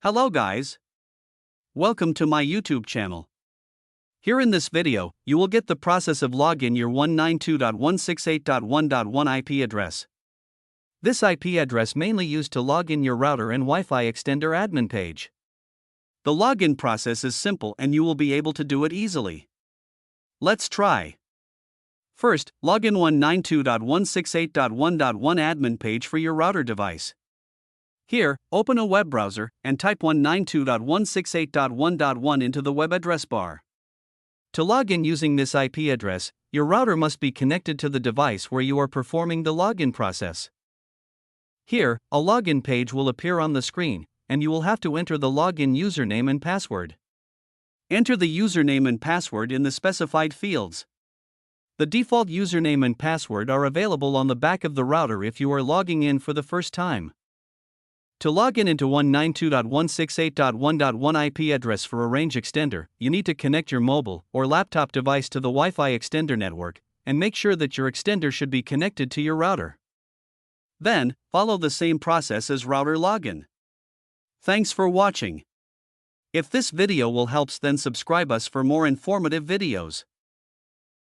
Hello guys. Welcome to my YouTube channel. Here in this video, you will get the process of login your 192.168.1.1 IP address. This IP address mainly used to log in your router and Wi-Fi extender admin page. The login process is simple and you will be able to do it easily. Let's try. First, log in 192.168.1.1 admin page for your router device. Here, open a web browser and type 192.168.1.1 into the web address bar. To log in using this IP address, your router must be connected to the device where you are performing the login process. Here, a login page will appear on the screen, and you will have to enter the login username and password. Enter the username and password in the specified fields. The default username and password are available on the back of the router if you are logging in for the first time. To log in into 192.168.1.1 IP address for a range extender, you need to connect your mobile or laptop device to the Wi-Fi extender network, and make sure that your extender should be connected to your router. Then, follow the same process as router login. Thanks for watching. If this video will help, then subscribe us for more informative videos.